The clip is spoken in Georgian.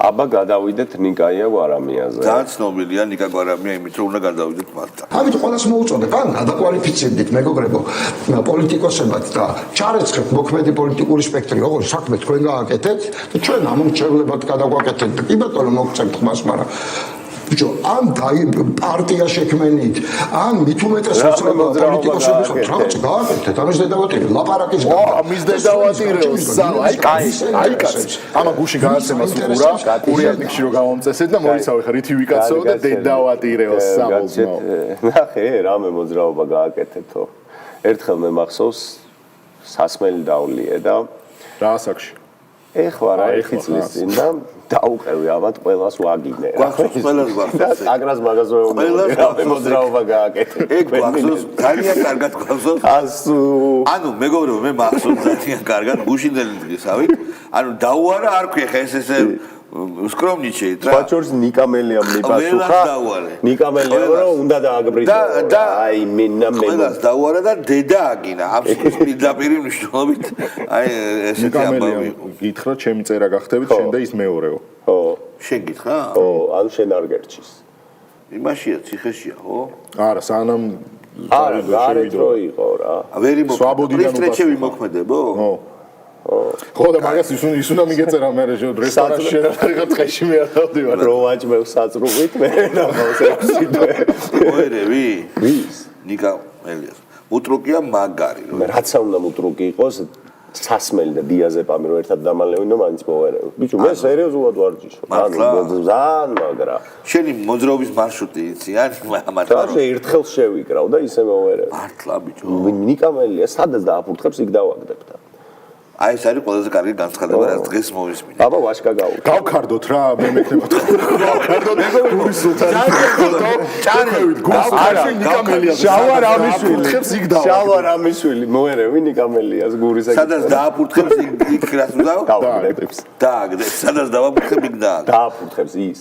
აბა გადავიდეთ ნიკაია გვარამიაზე. ძალიან ცნობილია ნიკა გვარამია იმით რომ უნდა გადავიდეთ მათთან. ამით ყველას მოუწოდებ ან გადაკვალიფიცირდით მეგობრებო პოლიტიკოსებად და ჩარეცხეთ მოქმედი პოლიტიკური სპექტრი როგორ საქმე თქვენ გააკეთეთ და ჩვენ ამომრჩევლებად გადაგვაკეთეთ და კი ბატონო მოგწევთ ხმას მაგრამ ბიჭო ან პარტია შექმენით ან მით უმეტეს უცნაური პოლიტიკოსები ხართ რაღაც გააკეთეთ ამის დედავატირი ლაპარაკის ამის დედავატირეო აი კაცი ამა გუში გააცემა სუყურა ურიადნიკში რომ გამომწესეთ და მოიცავე ხა რითი ვიკაცო და დედავატირეო სამოზმო ნახე რამე მოძრაობა გააკეთეთო ერთხელ მე მახსოვს სასმელი დავლიე და რა საკში ეხლა რა ერთი წლის წინ და დაუყევი ამათ ყველას ვაგინე გვახსოვს ყველას გვახსოვს აგრას მაგაზე მე მოძრაობა გააკეთე ეგ გვახსოვს ძალიან კარგად გვახსოვს ანუ მეგობრებო მე მახსოვს ძალიან კარგად გუშინდელი დღისავით ანუ დაუარა არ ქვია ხა ეს სკრომნიჩეით რა ბაჩორს ნიკამელიამ მიპასუხა ნიკამელიამ რომ უნდა დააგბრითო აი მენა ყველას დაუარა და დედა აგინა აბსოლუტურად პირდაპირ მნიშვნელობით აი ესეთი ამბავი გითხრა ჩემი წერა გახდებით შენ და ის მეორეო ხო შენ გითხრა ხო ანუ შენ არ გერჩის იმაშია ციხეშია ხო არა სანამ არა გარეთ რო იყო რა ვერი მოქმედებო მოქმედებო ხო და მაგას ის უნდა მიგეწერა მე რესტორანში რაღაც ხეში მე არ დავდივარ რო ვაჭმევ საწრუღით მე ნახავს ექსიდე ოერევი ვის ნიკა ელიას უტრუკია მაგარი მე რაცა უნდა უტრუკი იყოს სასმელი და დიაზეპამი რო ერთად დამალევინო მაინც მოვერევ ბიჭო მე სერიოზულად ვარჯიშობ ანუ ზან მაგრა შენი მოძრაობის მარშრუტი იცი ან მართლა რა ერთხელ შევიკრავ და ისე მოვერევ მართლა ბიჭო ნიკამელია სადაც დააფურთხებს იქ დავაგდებ და აი ეს არის ყველაზე კარგი განცხადება რაც დღეს მოვისმინე აბა ვაშკა გავქარდოთ რა მე მექნება გავქარდოთ გურის სულთანი ჭარევით გურის სულთანი ნიკამელია შალვა რამიშვილი ხებს იქ დავა შალვა რამიშვილი მოერევი ნიკამელიას გურის სადაც დააფურთხებს იქ რას უნდა დააგდებს სადაც დავაფურთხებ იქ დააგდებს დააფურთხებს ის